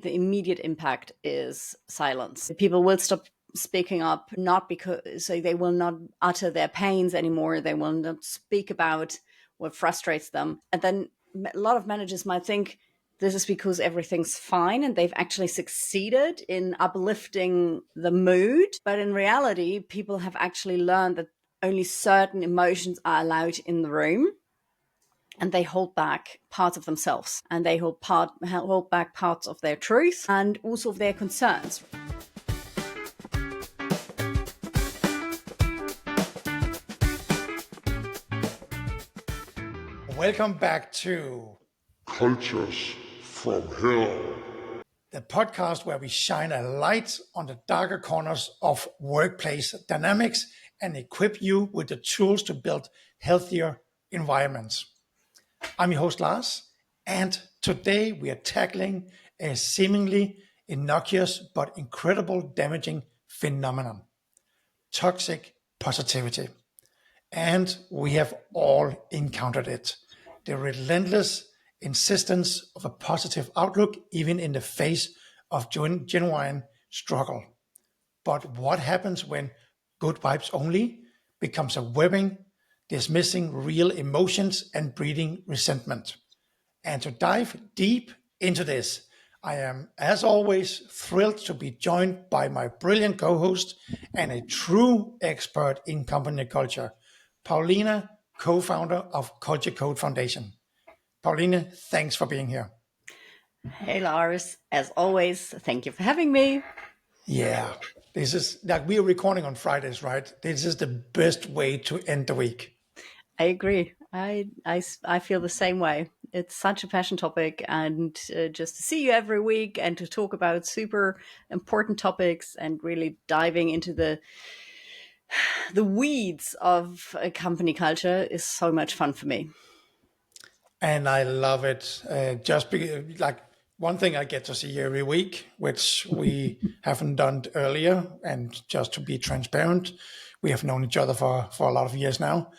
the immediate impact is silence. People will stop speaking up, not because so they will not utter their pains anymore. They will not speak about what frustrates them. And then a lot of managers might think this is because everything's fine and they've actually succeeded in uplifting the mood. But in reality, people have actually learned that only certain emotions are allowed in the room, and they hold back parts of themselves, and they hold back parts of their truth and also of their concerns. Welcome back to Cultures from Hell, the podcast where we shine a light on the darker corners of workplace dynamics and equip you with the tools to build healthier environments. I'm your host, Lars, and today we are tackling a seemingly innocuous but incredible damaging phenomenon: toxic positivity. And we have all encountered it. The relentless insistence of a positive outlook, even in the face of genuine struggle. But what happens when good vibes only becomes a weapon, dismissing real emotions and breeding resentment? And to dive deep into this, I am, as always, thrilled to be joined by my brilliant co-host and a true expert in company culture, Paulina, co-founder of Culture Code Foundation. Paulina, thanks for being here. Hey, Lars. As always, thank you for having me. Yeah, this is like we are recording on Fridays, right? This is the best way to end the week. I agree. I feel the same way. It's such a passion topic, and just to see you every week and to talk about super important topics and really diving into the weeds of a company culture is so much fun for me. And I love it. Just because, like, one thing I get to see every week, which we haven't done earlier, and just to be transparent, we have known each other for a lot of years now.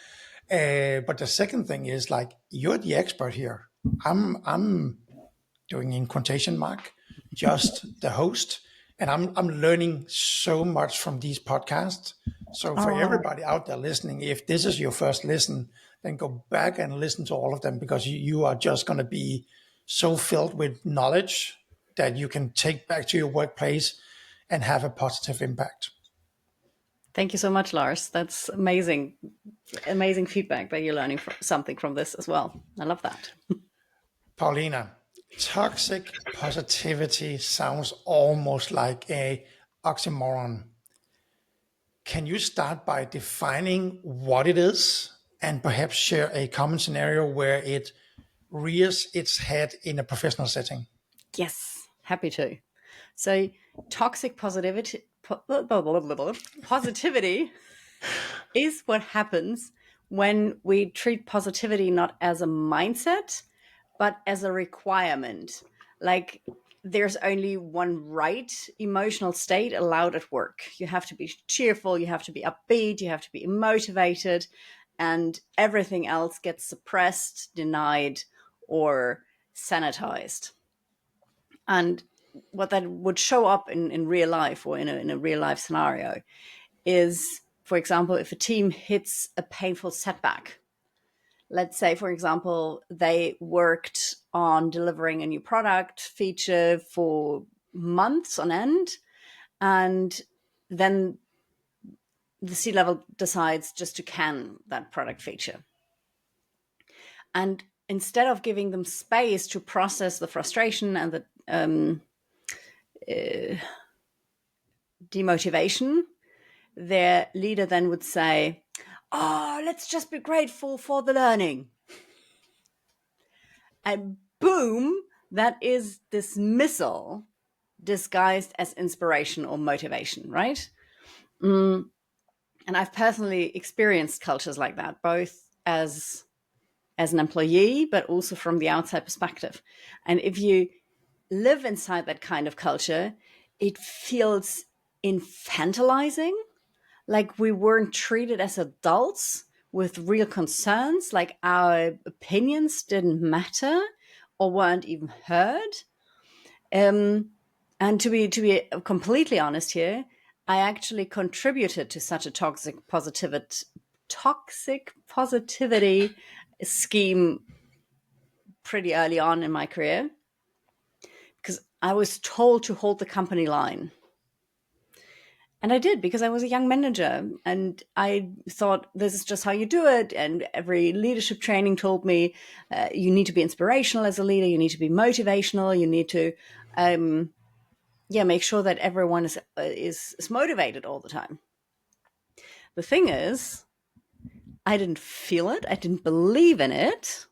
But the second thing is, like, you're the expert here. I'm doing in quotation mark, just the host, and I'm learning so much from these podcasts. So for everybody out there listening, if this is your first listen, then go back and listen to all of them, because you are just going to be so filled with knowledge that you can take back to your workplace and have a positive impact. Thank you so much, Lars. That's amazing. Amazing feedback that you're learning something from this as well. I love that. Paulina, toxic positivity sounds almost like a oxymoron. Can you start by defining what it is and perhaps share a common scenario where it rears its head in a professional setting? Yes, happy to. So, toxic positivity is what happens when we treat positivity not as a mindset, but as a requirement. Like, there's only one right emotional state allowed at work. You have to be cheerful, you have to be upbeat, you have to be motivated, and everything else gets suppressed, denied, or sanitized. And what that would show up in real life, or in a real life scenario, is, for example, if a team hits a painful setback. Let's say, for example, they worked on delivering a new product feature for months on end, and then the C-level decides just to can that product feature. And instead of giving them space to process the frustration and the demotivation, their leader then would say, "Oh, let's just be grateful for the learning." And boom, that is dismissal disguised as inspiration or motivation, right? And I've personally experienced cultures like that, both as an employee, but also from the outside perspective. And if you live inside that kind of culture, it feels infantilizing, like we weren't treated as adults with real concerns, like our opinions didn't matter or weren't even heard. And to be completely honest here, I actually contributed to such a toxic positivity scheme pretty early on in my career, because I was told to hold the company line. And I did, because I was a young manager and I thought this is just how you do it. And every leadership training told me you need to be inspirational as a leader, you need to be motivational, you need to make sure that everyone is motivated all the time. The thing is, I didn't feel it, I didn't believe in it.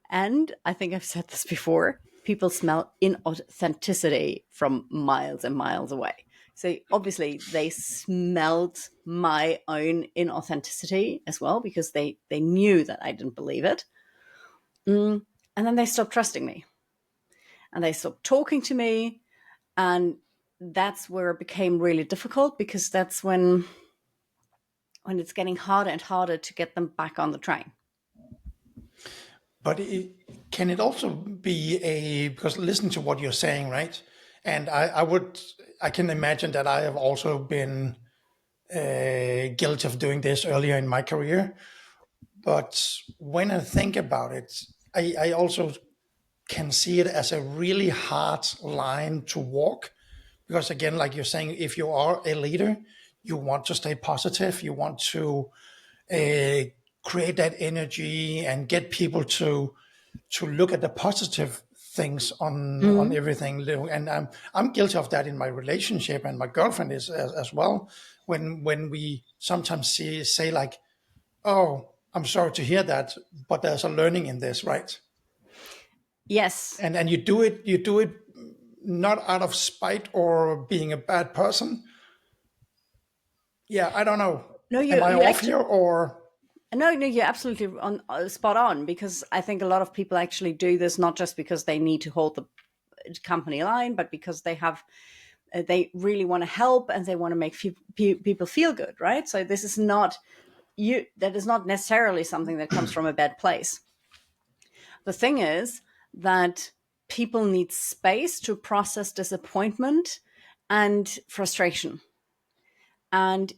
And I think I've said this before, people smell inauthenticity from miles and miles away. So obviously they smelled my own inauthenticity as well, because they knew that I didn't believe it. And then they stopped trusting me. And they stopped talking to me. And that's where it became really difficult, because that's when it's getting harder and harder to get them back on the train. But can it also be because listen to what you're saying, right? And I can imagine that I have also been guilty of doing this earlier in my career. But when I think about it, I also can see it as a really hard line to walk. Because again, like you're saying, if you are a leader, you want to stay positive, you want to create that energy and get people to look at the positive things on everything. And I'm guilty of that in my relationship, and my girlfriend is as well. When we sometimes say like, "Oh, I'm sorry to hear that, but there's a learning in this, right?" Yes. And you do it not out of spite or being a bad person. Yeah, I don't know. No, Am I you off actually, here or? no, you're absolutely spot on, because I think a lot of people actually do this not just because they need to hold the company line, but because they really want to help and they want to make people feel good, right? So this is not that is not necessarily something that comes from a bad place. The thing is that people need space to process disappointment and frustration. And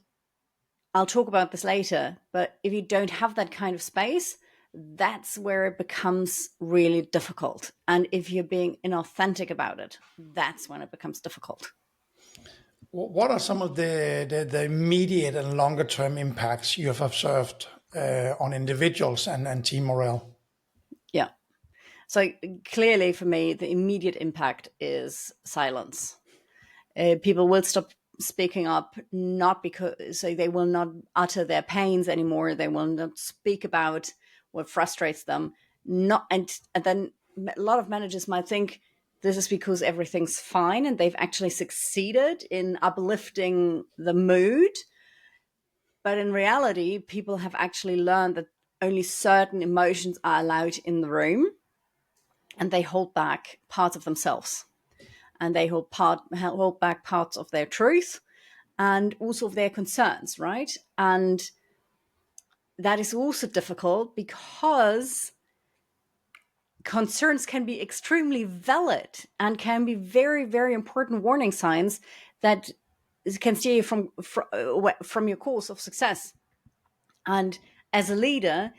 I'll talk about this later, but if you don't have that kind of space, that's where it becomes really difficult. And if you're being inauthentic about it, that's when it becomes difficult. What are some of the immediate and longer term impacts you have observed on individuals and team morale? Yeah. So clearly for me, the immediate impact is silence. People will stop speaking up, not because they will not utter their pains anymore. They will not speak about what frustrates them. Not and then a lot of managers might think this is because everything's fine and they've actually succeeded in uplifting the mood. But in reality, people have actually learned that only certain emotions are allowed in the room, and they hold back parts of themselves, and they hold back parts of their truth and also of their concerns, right? And that is also difficult, because concerns can be extremely valid and can be very, very important warning signs that can steer you from your course of success. And as a leader,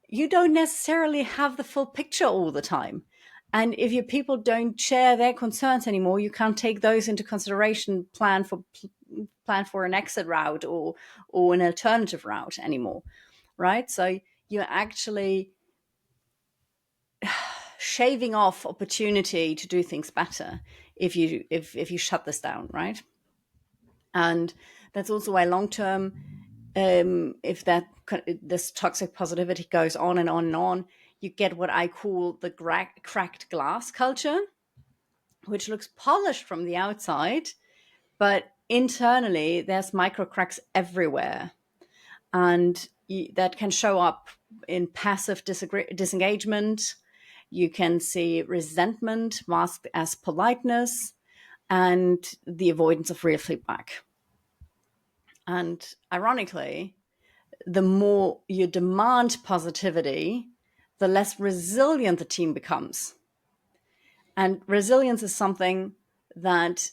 you don't necessarily have the full picture all the time. And if your people don't share their concerns anymore, you can't take those into consideration, plan for an exit route or an alternative route anymore, right? So you're actually shaving off opportunity to do things better if you shut this down, right? And that's also why long term, if this toxic positivity goes on and on and on, you get what I call the cracked glass culture, which looks polished from the outside, but internally there's micro cracks everywhere. And that can show up in passive disengagement. You can see resentment masked as politeness, and the avoidance of real feedback. And ironically, the more you demand positivity, the less resilient the team becomes. And resilience is something that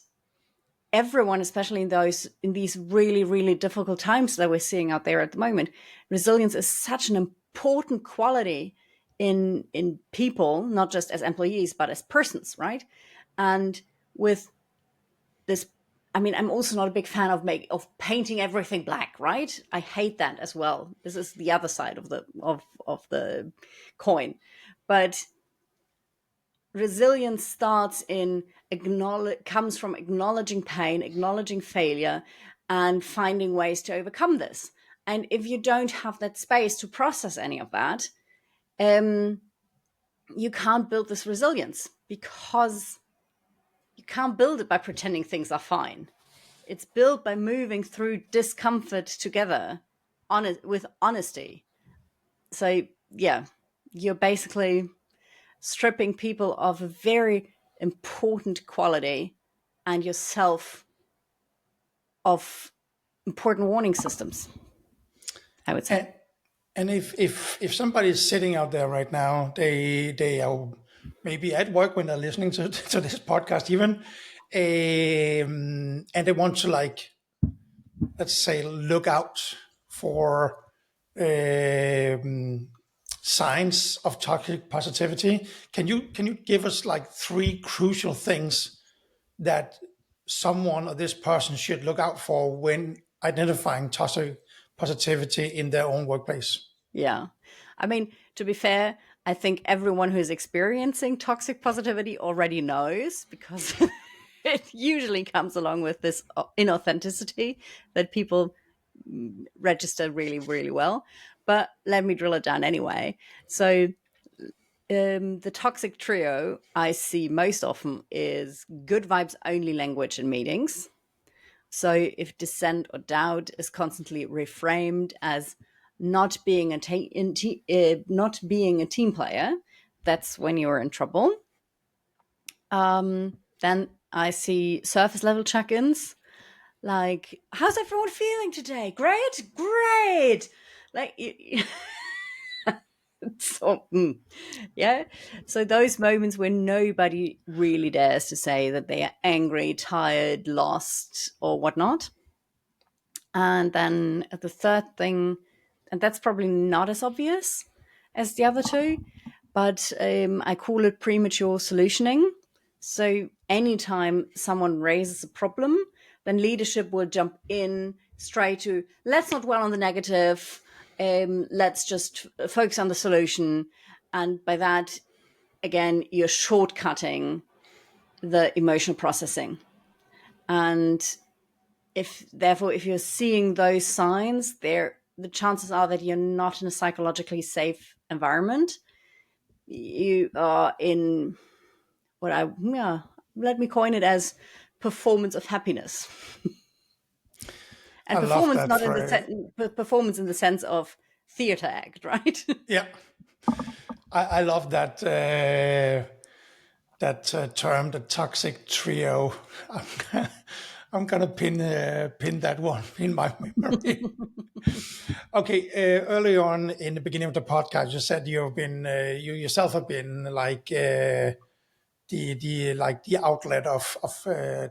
everyone, especially in these really, really difficult times that we're seeing out there at the moment, resilience is such an important quality in people, not just as employees, but as persons, right? And with this, I mean, I'm also not a big fan of painting everything black, right? I hate that as well. This is the other side of the coin. But resilience comes from acknowledging pain, acknowledging failure, and finding ways to overcome this. And if you don't have that space to process any of that, you can't build this resilience, because you can't build it by pretending things are fine. It's built by moving through discomfort together, with honesty. So yeah, you're basically stripping people of a very important quality, and yourself of important warning systems, I would say. And if somebody is sitting out there right now, they are maybe at work when they're listening to this podcast even, and they want to, like, let's say, look out for um, signs of toxic positivity. Can you give us like three crucial things that someone or this person should look out for when identifying toxic positivity in their own workplace? Yeah. I mean, to be fair, I think everyone who's experiencing toxic positivity already knows, because it usually comes along with this inauthenticity that people register really, really well. But let me drill it down anyway. So, the toxic trio I see most often is good vibes only language in meetings. So if dissent or doubt is constantly reframed as not being a team player, that's when you're in trouble. Then I see surface level check-ins, like, how's everyone feeling today? Great, great. Like, so, yeah. So those moments where nobody really dares to say that they are angry, tired, lost, or whatnot. And then the third thing, and that's probably not as obvious as the other two, but I call it premature solutioning. So anytime someone raises a problem, then leadership will jump in straight to, let's not dwell on the negative, let's just focus on the solution. And by that, again, you're shortcutting the emotional processing. And if you're seeing those signs, the chances are that you're not in a psychologically safe environment. You are in let me coin it as performance of happiness. And I love performance, that not in phrase. performance in the sense of theater act, right? Yeah, I love that term, the toxic trio. I'm, I'm gonna pin that one in my memory. Okay, early on in the beginning of the podcast, you said you yourself have been like the outlet of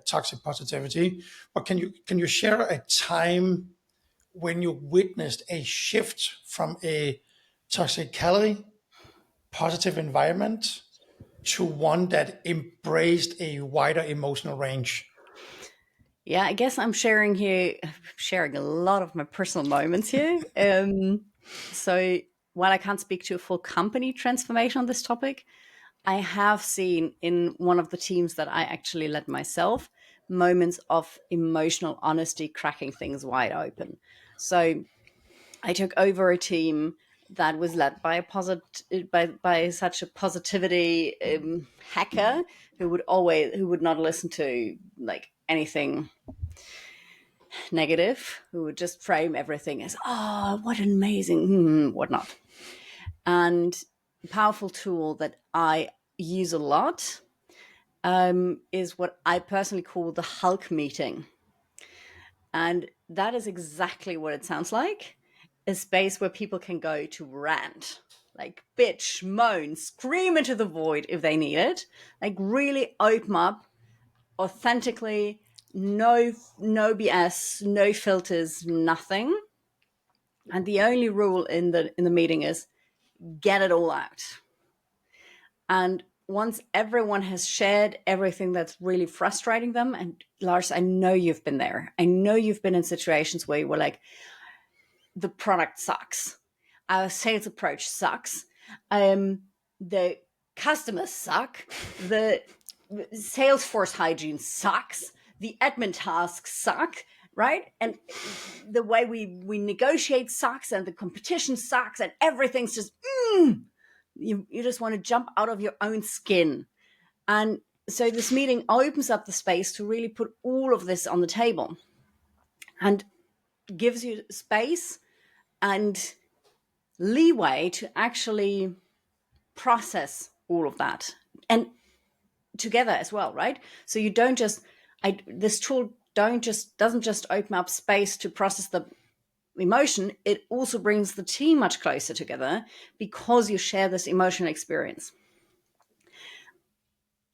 toxic positivity. But can you share a time when you witnessed a shift from a toxically positive environment to one that embraced a wider emotional range? Yeah, I guess I'm sharing a lot of my personal moments here. So while I can't speak to a full company transformation on this topic, I have seen in one of the teams that I actually led myself moments of emotional honesty cracking things wide open. So I took over a team that was led by by such a positivity hacker who would not listen to like anything negative, who would just frame everything as, oh, what an amazing whatnot. And a powerful tool that I use a lot is what I personally call the Hulk meeting. And that is exactly what it sounds like, a space where people can go to rant. like bitch, moan, scream into the void if they need it. Like really open up authentically, no BS, no filters, nothing. And the only rule in the meeting is get it all out. And once everyone has shared everything that's really frustrating them, and Lars, I know you've been there. I know you've been in situations where you were like, the product sucks. Our sales approach sucks. The customers suck. The Salesforce hygiene sucks. The admin tasks suck, right? And the way we negotiate sucks, and the competition sucks, and everything's just you just want to jump out of your own skin. And so this meeting opens up the space to really put all of this on the table and gives you space and leeway to actually process all of that, and together as well, right? So you don't just this tool doesn't just open up space to process the emotion, it also brings the team much closer together because you share this emotional experience.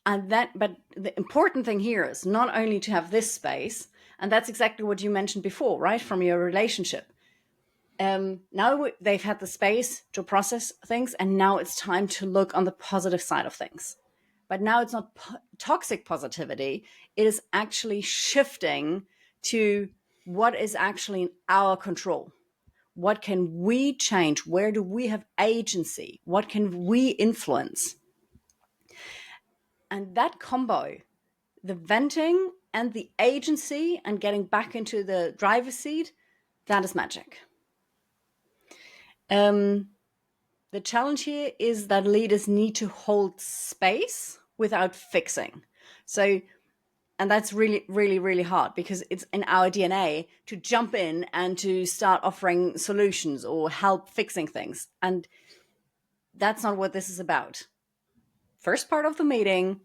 But the important thing here is not only to have this space, and that's exactly what you mentioned before, right, from your relationship. Now they've had the space to process things, and now it's time to look on the positive side of things. But now it's not toxic positivity. It is actually shifting to what is actually in our control. What can we change? Where do we have agency? What can we influence? And that combo, the venting and the agency and getting back into the driver's seat, that is magic. The challenge here is that leaders need to hold space without fixing. So, and that's really, really, really hard because it's in our DNA to jump in and to start offering solutions or help fixing things. And that's not what this is about. First part of the meeting,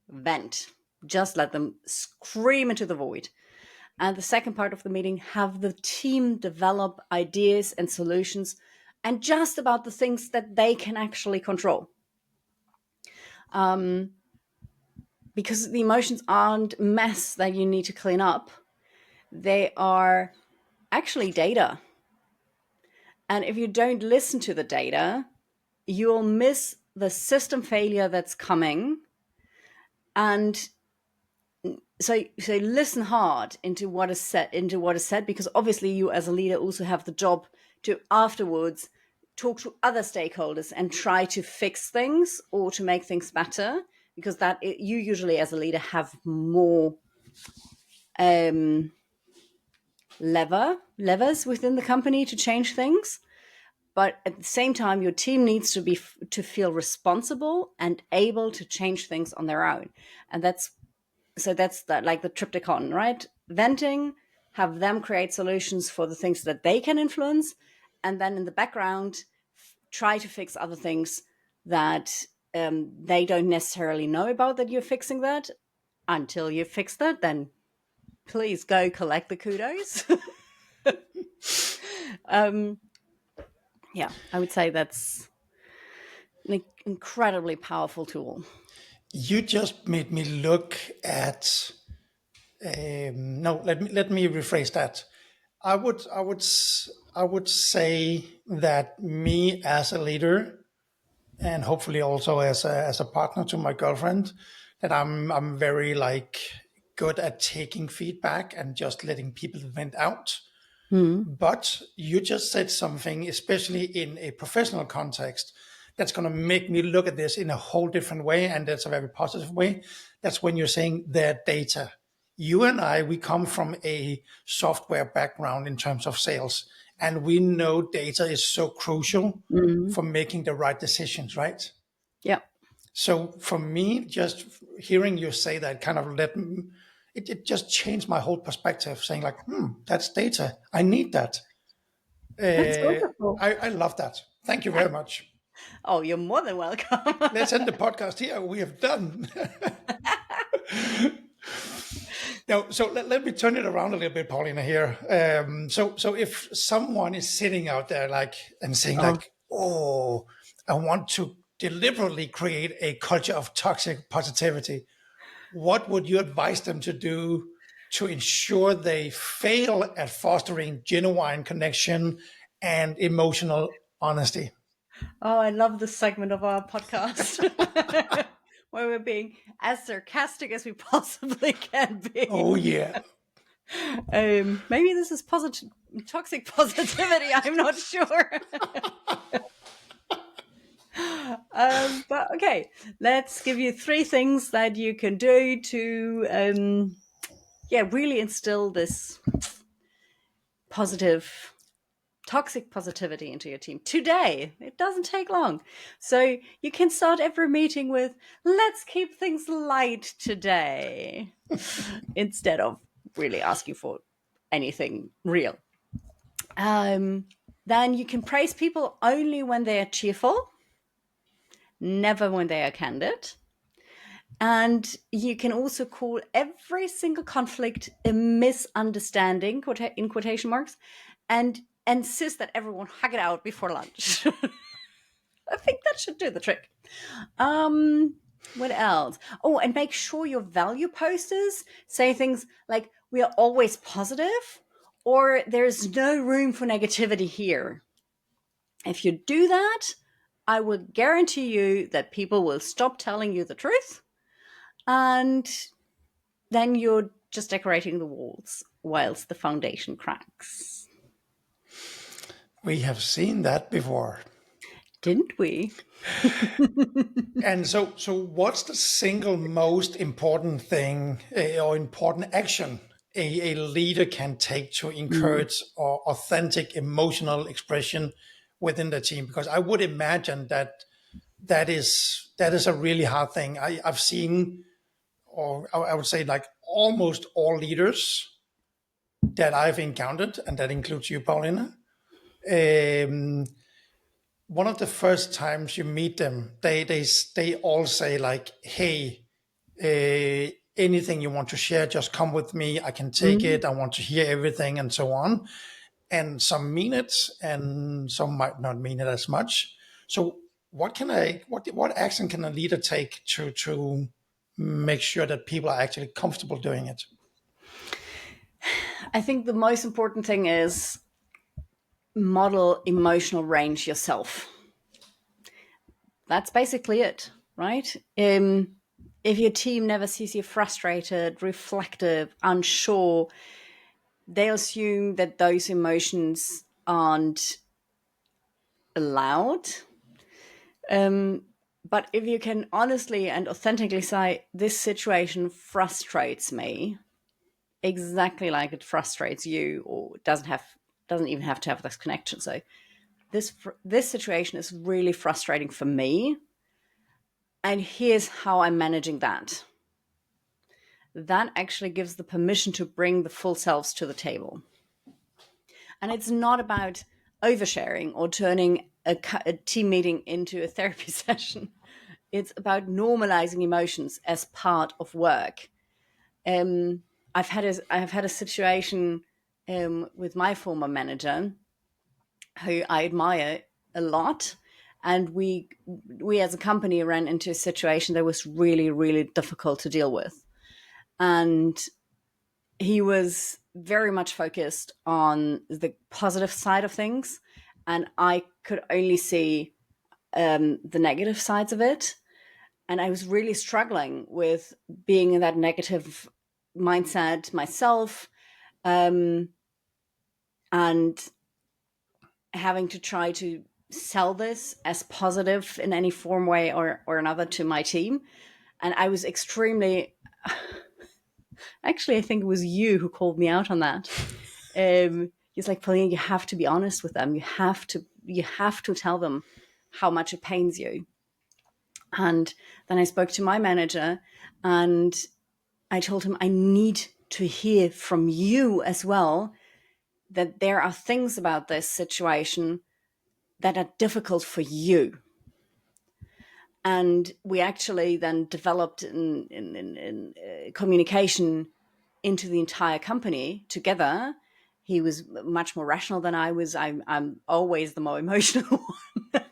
vent. Just let them scream into the void. And the second part of the meeting, have the team develop ideas and solutions and just about the things that they can actually control. Because the emotions aren't mess that you need to clean up. They are actually data. And if you don't listen to the data, you'll miss the system failure that's coming. And so listen hard into what is said, because obviously you as a leader also have the job to afterwards talk to other stakeholders and try to fix things or to make things better, because you usually as a leader have more levers within the company to change things. But at the same time, your team needs to feel responsible and able to change things on their own. And that's like the triptychon, right? Venting, have them create solutions for the things that they can influence, and then in the background, try to fix other things that they don't necessarily know about that you're fixing that. Until you fix that, then please go collect the kudos. Yeah, I would say that's an incredibly powerful tool. You just made me look at. No, let me rephrase that. I would say that me as a leader, and hopefully also as a partner to my girlfriend, that I'm very like good at taking feedback and just letting people vent out. But you just said something, especially in a professional context, that's going to make me look at this in a whole different way, and that's a very positive way. That's when you're saying their data. You and I, we come from a software background in terms of sales, and we know data is so crucial for making the right decisions, right? Yeah. So for me, just hearing you say that kind of it just changed my whole perspective, saying like, that's data. I need that. That's wonderful. I love that. Thank you very much. Oh, you're more than welcome. Let's end the podcast here. We have done. Now, so let me turn it around a little bit, Paulina. Here, so if someone is sitting out there like and saying like, oh, I want to deliberately create a culture of toxic positivity, what would you advise them to do to ensure they fail at fostering genuine connection and emotional honesty? Oh, I love this segment of our podcast where we're being as sarcastic as we possibly can be. Oh, yeah. Maybe this is toxic positivity. I'm not sure. But okay, let's give you 3 things that you can do to, really instill this positive, toxic positivity into your team today. It doesn't take long. So you can start every meeting with, let's keep things light today, instead of really asking for anything real. Then you can praise people only when they are cheerful, never when they are candid. And you can also call every single conflict a misunderstanding, in quotation marks, and insist that everyone hug it out before lunch. I think that should do the trick. What else? Oh, and make sure your value posters say things like, we are always positive, or there's no room for negativity here. If you do that, I will guarantee you that people will stop telling you the truth, and then you're just decorating the walls whilst the foundation cracks. We have seen that before. Didn't we? And so what's the single most important thing or important action a leader can take to encourage or authentic emotional expression within the team? Because I would imagine that is a really hard thing. I've seen, or I would say, like almost all leaders that I've encountered, and that includes you, Paulina. One of the first times you meet them, they all say like, "Hey, anything you want to share, just come with me. I can take it. I want to hear everything," and so on. And some mean it, and some might not mean it as much. So, what action can a leader take to make sure that people are actually comfortable doing it? I think the most important thing is model emotional range yourself. That's basically it, right? If your team never sees you frustrated, reflective, unsure, they'll assume that those emotions aren't allowed. But if you can honestly and authentically say, this situation frustrates me, exactly like it frustrates you, or doesn't even have to have this connection. So this situation is really frustrating for me, and here's how I'm managing that. That actually gives the permission to bring the full selves to the table. And it's not about oversharing or turning a team meeting into a therapy session. It's about normalizing emotions as part of work. I've had a situation with my former manager, who I admire a lot, and we as a company ran into a situation that was really, really difficult to deal with, and he was very much focused on the positive side of things, and I could only see the negative sides of it. And I was really struggling with being in that negative mindset myself, and having to try to sell this as positive in any form, way or another to my team. And I was extremely, actually, I think it was you who called me out on that. He's like, Paulina, you have to be honest with them. You have to tell them how much it pains you. And then I spoke to my manager, and I told him, I need to hear from you as well, that there are things about this situation that are difficult for you. And we actually then developed in communication into the entire company together. He was much more rational than I was. I'm always the more emotional one.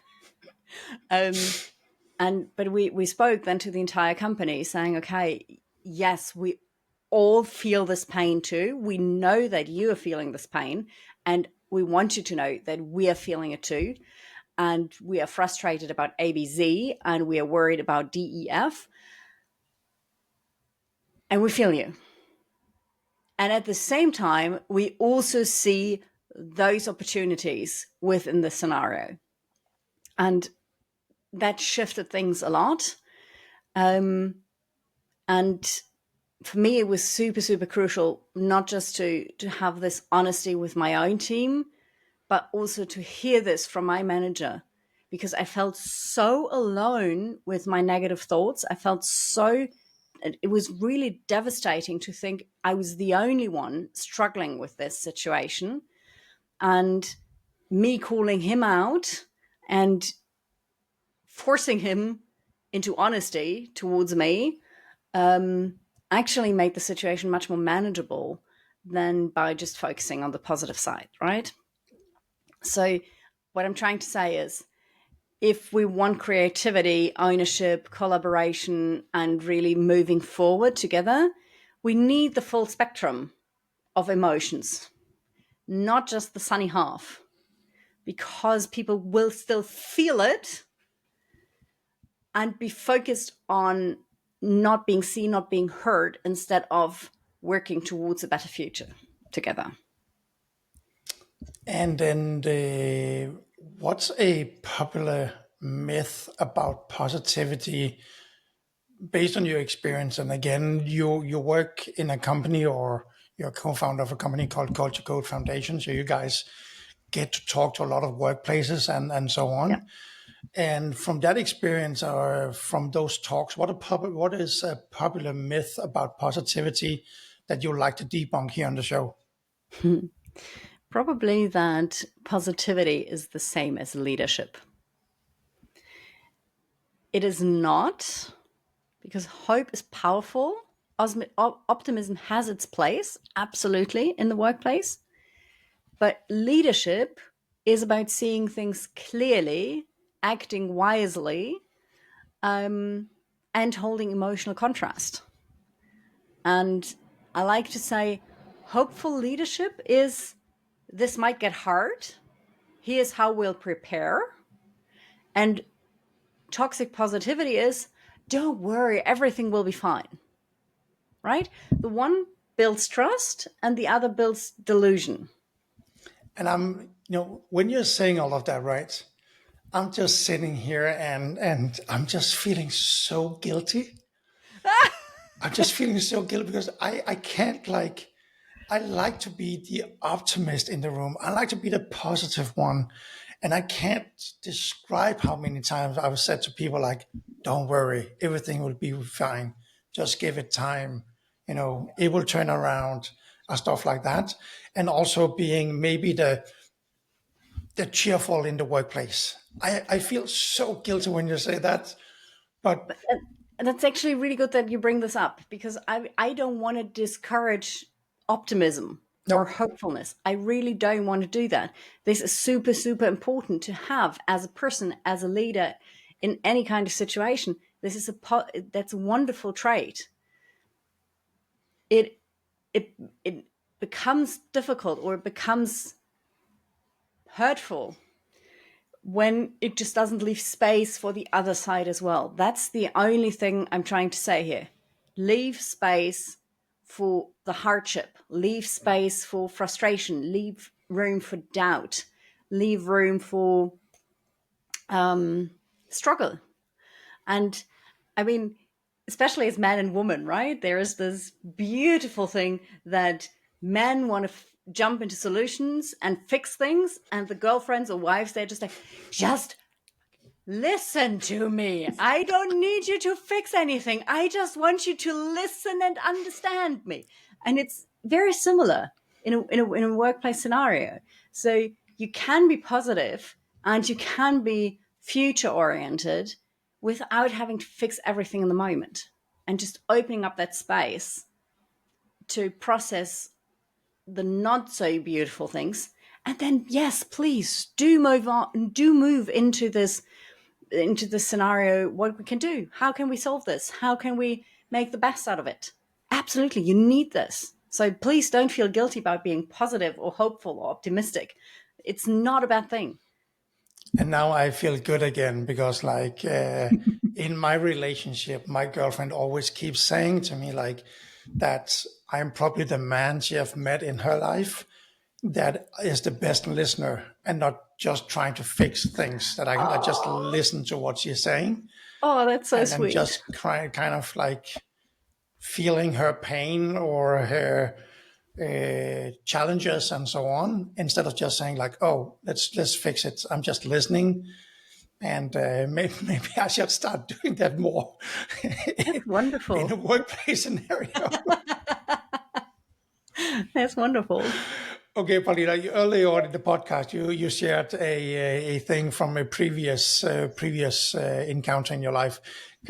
But we spoke then to the entire company saying, okay, yes, we all feel this pain too. We know that you are feeling this pain, and we want you to know that we are feeling it too. And we are frustrated about ABZ, and we are worried about DEF, and we feel you. And at the same time, we also see those opportunities within the scenario. And that shifted things a lot. And for me, it was super, super crucial, not just to have this honesty with my own team, but also to hear this from my manager, because I felt so alone with my negative thoughts. I felt so, it was really devastating to think I was the only one struggling with this situation. And me calling him out and forcing him into honesty towards me actually made the situation much more manageable than by just focusing on the positive side, right? So what I'm trying to say is, if we want creativity, ownership, collaboration, and really moving forward together, we need the full spectrum of emotions, not just the sunny half, because people will still feel it and be focused on not being seen, not being heard, instead of working towards a better future together. And then what's a popular myth about positivity based on your experience? And again, you work in a company, or you're a co-founder of a company called Culture Code Foundation. So you guys get to talk to a lot of workplaces and so Yeah. on. And from that experience, or from those talks, what is a popular myth about positivity that you'd like to debunk here on the show? Probably that positivity is the same as leadership. It is not, because hope is powerful. Optimism has its place, absolutely, in the workplace. But leadership is about seeing things clearly, acting wisely, and holding emotional contrast. And I like to say, hopeful leadership is, this might get hard. Here's how we'll prepare. And toxic positivity is, don't worry, everything will be fine. Right? The one builds trust and the other builds delusion. And when you're saying all of that, right? I'm just sitting here and I'm just feeling so guilty. I'm just feeling so guilty because I can't, like, I like to be the optimist in the room. I like to be the positive one. And I can't describe how many times I've said to people, like, don't worry, everything will be fine. Just give it time. It will turn around, or stuff like that. And also being maybe the cheerful in the workplace. I feel so guilty when you say that. But And that's actually really good that you bring this up, because I don't want to discourage optimism or no, hopefulness. I really don't want to do that. This is super, super important to have as a person, as a leader in any kind of situation. This is that's a wonderful trait. It it becomes difficult, or it becomes hurtful when it just doesn't leave space for the other side as well. That's the only thing I'm trying to say here. Leave space for the hardship, leave space for frustration, leave room for doubt, leave room for struggle. And I mean, especially as man and woman, right? There is this beautiful thing that men want to jump into solutions and fix things, and the girlfriends or wives, they're just like, just listen to me. I don't need you to fix anything. I just want you to listen and understand me. And it's very similar in a workplace scenario. So you can be positive and you can be future oriented without having to fix everything in the moment, and just opening up that space to process the not so beautiful things. And then, yes, please do move on, do move into this into the scenario, what we can do. How can we solve this? How can we make the best out of it? Absolutely, you need this. So please don't feel guilty about being positive or hopeful or optimistic. It's not a bad thing. And now I feel good again because, like, in my relationship, my girlfriend always keeps saying to me, like, that I'm probably the man she have met in her life that is the best listener and not just trying to fix things. That I just listen to what she's saying Oh, that's so and then sweet. just kind of like feeling her pain or her challenges and so on, instead of just saying like, "Oh, let's fix it." I'm just listening, and maybe I should start doing that more That's in a wonderful. workplace scenario. That's wonderful. Okay, Paulina, earlier on in the podcast, you shared a thing from a previous encounter in your life.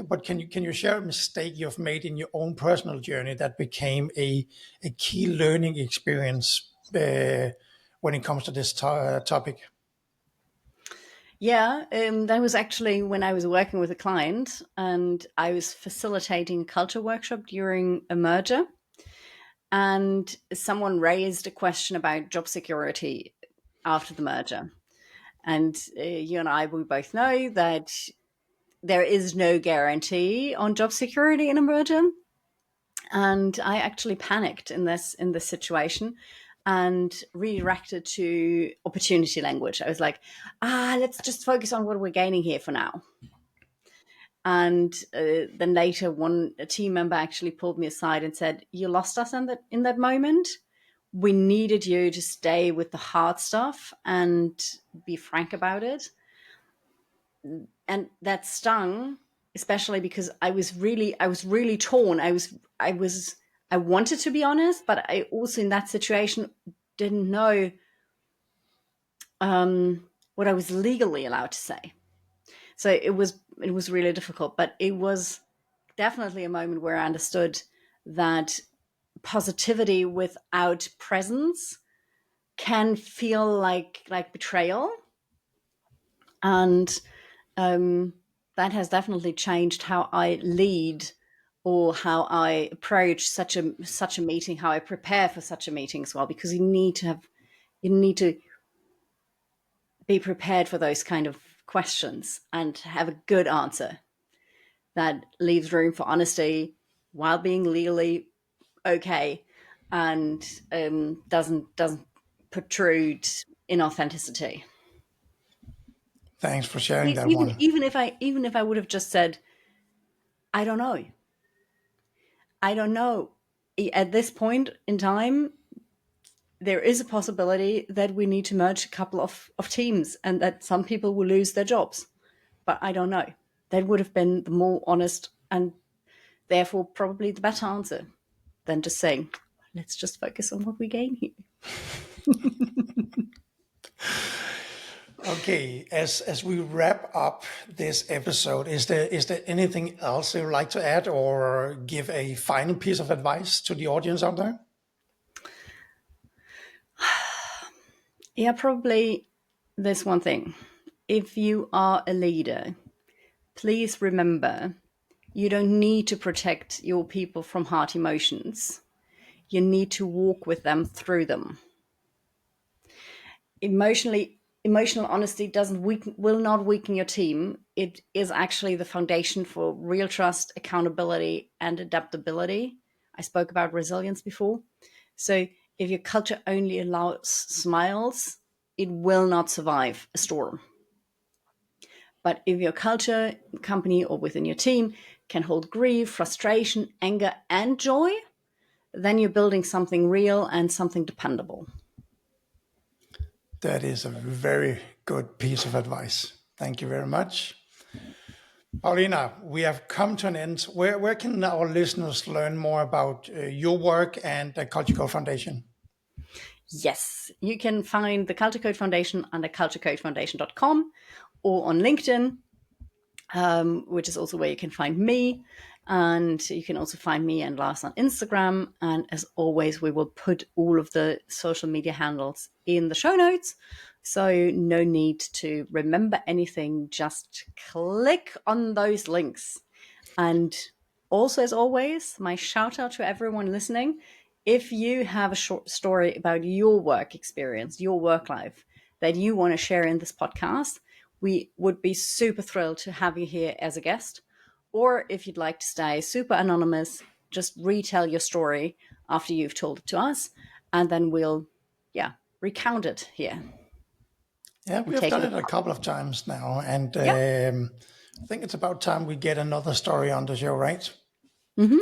But can you share a mistake you've made in your own personal journey that became a key learning experience when it comes to this topic? Yeah, that was actually when I was working with a client and I was facilitating a culture workshop during a merger. And someone raised a question about job security after the merger. And you and I, we both know that there is no guarantee on job security in a merger. And I actually panicked in this situation and redirected to opportunity language. I was like, let's just focus on what we're gaining here for now. And then later, a team member actually pulled me aside and said, "You lost us in that moment. We needed you to stay with the hard stuff and be frank about it." And that stung, especially because I was really torn. I wanted to be honest, but I also in that situation didn't know what I was legally allowed to say. So it was really difficult, but it was definitely a moment where I understood that positivity without presence can feel like betrayal, and that has definitely changed how I lead or how I approach such a meeting, how I prepare for such a meeting as well, because you need to be prepared for those kind of questions and have a good answer that leaves room for honesty while being legally okay, and doesn't protrude inauthenticity. Thanks for sharing that Even one. even if I would have just said, I don't know, I don't know. At this point in time, there is a possibility that we need to merge a couple of teams and that some people will lose their jobs. But I don't know. That would have been the more honest and therefore probably the better answer than just saying, let's just focus on what we gain here. Okay, as we wrap up this episode, is there anything else you'd like to add or give a final piece of advice to the audience out there? Yeah, probably this one thing. If you are a leader, please remember you don't need to protect your people from hard emotions. You need to walk with them through them. Emotional honesty will not weaken your team. It is actually the foundation for real trust, accountability, and adaptability. I spoke about resilience before. So if your culture only allows smiles, it will not survive a storm. But if your culture, company, or within your team can hold grief, frustration, anger, and joy, then you're building something real and something dependable. That is a very good piece of advice. Thank you very much. Paulina, we have come to an end. Where can our listeners learn more about your work and the Culture Code Foundation? Yes, you can find the Culture Code Foundation under culturecodefoundation.com or on LinkedIn, which is also where you can find me. And you can also find me and Lars on Instagram. And as always, we will put all of the social media handles in the show notes. So no need to remember anything. Just click on those links. And also, as always, my shout out to everyone listening. If you have a short story about your work experience, your work life that you want to share in this podcast, we would be super thrilled to have you here as a guest. Or if you'd like to stay super anonymous, just retell your story after you've told it to us, and then we'll, recount it here Yeah, and we have take done it it a apart. couple of times now, and Yeah. I think it's about time we get another story on the show, right? Mm-hmm.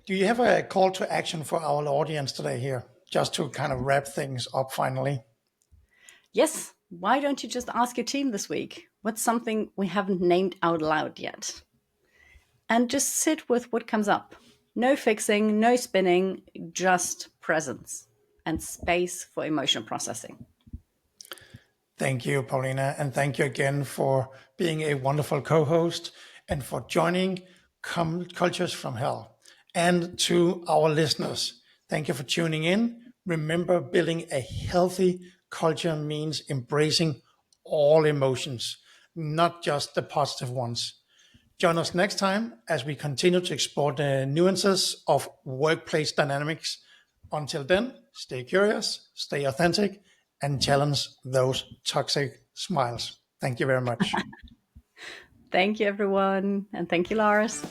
Do you have a call to action for our audience today here, just to kind of wrap things up finally? Yes. Why don't you just ask your team this week? What's something we haven't named out loud yet? And just sit with what comes up. No fixing, no spinning, just presence and space for emotional processing. Thank you, Paulina, and thank you again for being a wonderful co-host and for joining Cultures from Hell. And to our listeners, thank you for tuning in. Remember, building a healthy culture means embracing all emotions, not just the positive ones. Join us next time as we continue to explore the nuances of workplace dynamics. Until then, stay curious, stay authentic, and challenge those toxic smiles. Thank you very much. Thank you, everyone. And thank you, Lars.